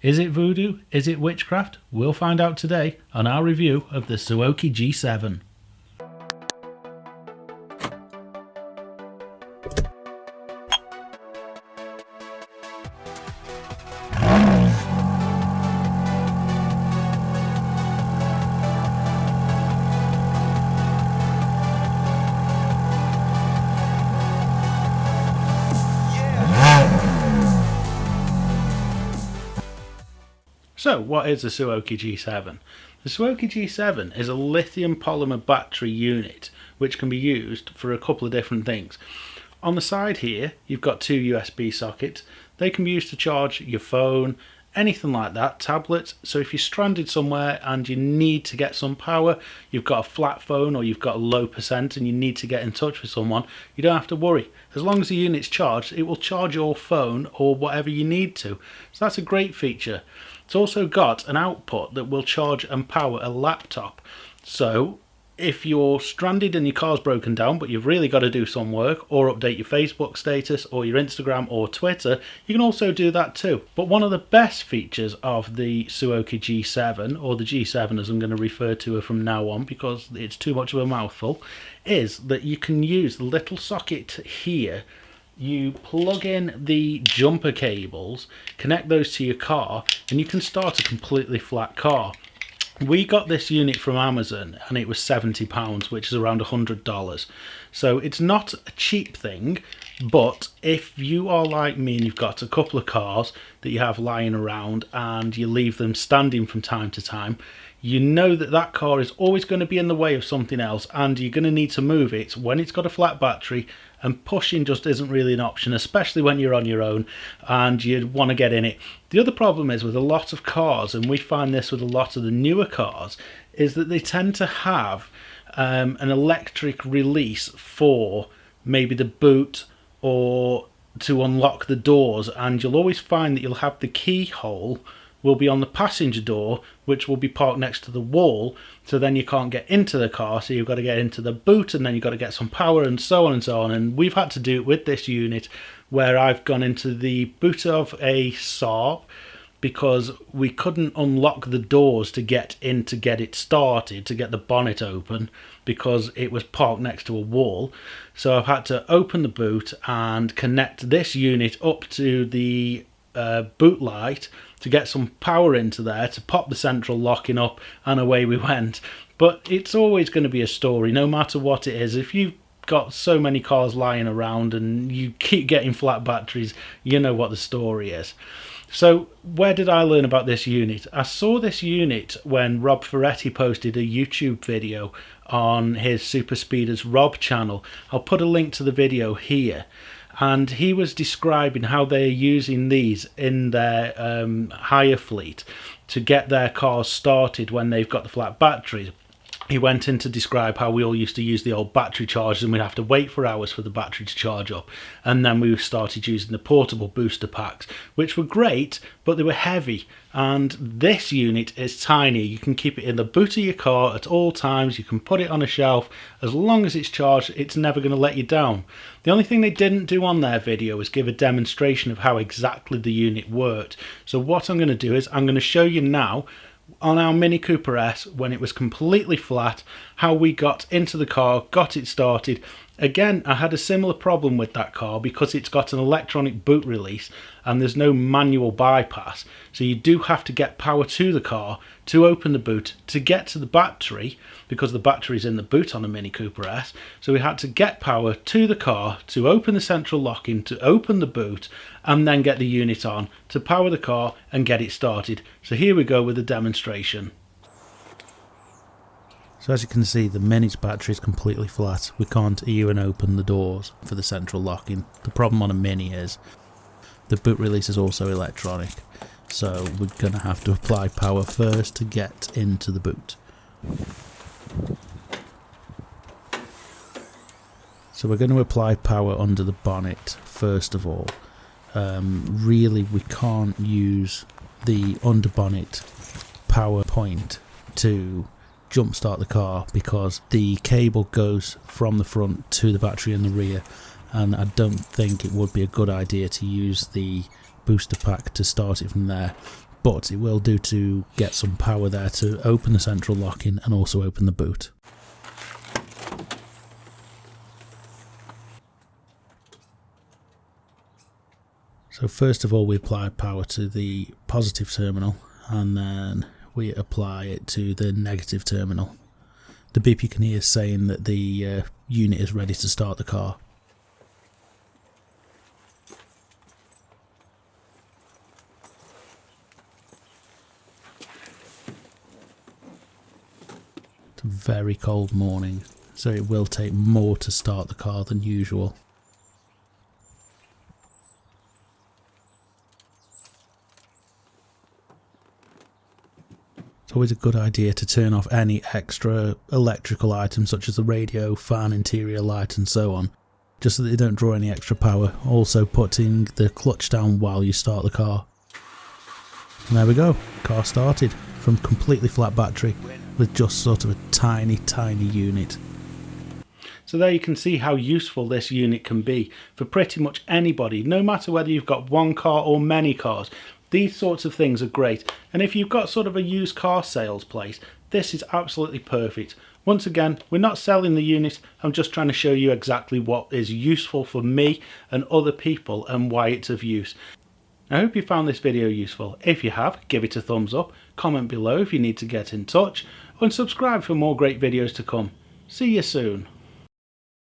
Is it voodoo? Is it witchcraft? We'll find out today on our review of the Suaoki G7. So, what is the Suaoki G7? The Suaoki G7 is a lithium polymer battery unit which can be used for a couple of different things. On the side here, you've got two USB sockets. They can be used to charge your phone, anything like that, tablets. So if you're stranded somewhere and you need to get some power, you've got a flat phone or you've got a low percent and you need to get in touch with someone, you don't have to worry. As long as the unit's charged, it will charge your phone or whatever you need to. So that's a great feature. It's also got an output that will charge and power a laptop. So if you're stranded and your car's broken down but you've really got to do some work or update your Facebook status or your Instagram or Twitter, you can also do that too. But one of the best features of the Suaoki G7, or the G7 as I'm going to refer to her from now on because it's too much of a mouthful, is that you can use the little socket here. You plug in the jumper cables, connect those to your car, and you can start a completely flat car. We got this unit from Amazon and it was £70, which is around $100. So it's not a cheap thing, but if you are like me and you've got a couple of cars that you have lying around and you leave them standing from time to time, you know that that car is always going to be in the way of something else and you're going to need to move it when it's got a flat battery, and pushing just isn't really an option, especially when you're on your own and you want to get in it. The other problem is with a lot of cars, and we find this with a lot of the newer cars, is that they tend to have an electric release for maybe the boot or to unlock the doors, and you'll always find that you'll have the keyhole will be on the passenger door, which will be parked next to the wall, so then you can't get into the car, so you've got to get into the boot and then you've got to get some power and so on and so on. And we've had to do it with this unit where I've gone into the boot of a Saab because we couldn't unlock the doors to get in to get it started, to get the bonnet open, because it was parked next to a wall. So I've had to open the boot and connect this unit up to the boot light to get some power into there to pop the central locking up, and away we went. But it's always going to be a story no matter what it is. If you've got so many cars lying around and you keep getting flat batteries, you know what the story is. So where did I learn about this unit? I saw this unit when Rob Ferretti posted a YouTube video on his Super Speeders Rob channel. I'll put a link to the video here. And he was describing how they're using these in their hire fleet to get their cars started when they've got the flat batteries. He went in to describe how we all used to use the old battery chargers and we'd have to wait for hours for the battery to charge up. And then we started using the portable booster packs, which were great, but they were heavy. And this unit is tiny. You can keep it in the boot of your car at all times. You can put it on a shelf. As long as it's charged, it's never going to let you down. The only thing they didn't do on their video was give a demonstration of how exactly the unit worked. So what I'm going to do is I'm going to show you now on our Mini Cooper S when it was completely flat, how we got into the car, got it started. Again, I had a similar problem with that car because it's got an electronic boot release and there's no manual bypass. So you do have to get power to the car to open the boot to get to the battery, because the battery's in the boot on a Mini Cooper S. So we had to get power to the car to open the central locking, to open the boot, and then get the unit on to power the car and get it started. So here we go with the demonstration. So as you can see, the Mini's battery is completely flat. We can't even open the doors for the central locking. The problem on a Mini is the boot release is also electronic, so we're going to have to apply power first to get into the boot. So we're going to apply power under the bonnet first of all. Really we can't use the under bonnet power point to jumpstart the car because the cable goes from the front to the battery in the rear, and I don't think it would be a good idea to use the booster pack to start it from there. but it will do to get some power there to open the central lock-in and also open the boot. So first of all we apply power to the positive terminal, and then we apply it to the negative terminal. The beep you can hear is saying that the unit is ready to start the car. It's a very cold morning, so it will take more to start the car than usual. It's always a good idea to turn off any extra electrical items such as the radio, fan, interior light and so on, just so that they don't draw any extra power. Also putting the clutch down while you start the car. And there we go, car started from completely flat battery with just sort of a tiny unit. So there you can see how useful this unit can be for pretty much anybody, no matter whether you've got one car or many cars. These sorts of things are great, and if you've got sort of a used car sales place, this is absolutely perfect. Once again, we're not selling the unit, I'm just trying to show you exactly what is useful for me and other people and why it's of use. I hope you found this video useful. If you have, give it a thumbs up, comment below if you need to get in touch, and subscribe for more great videos to come. See you soon.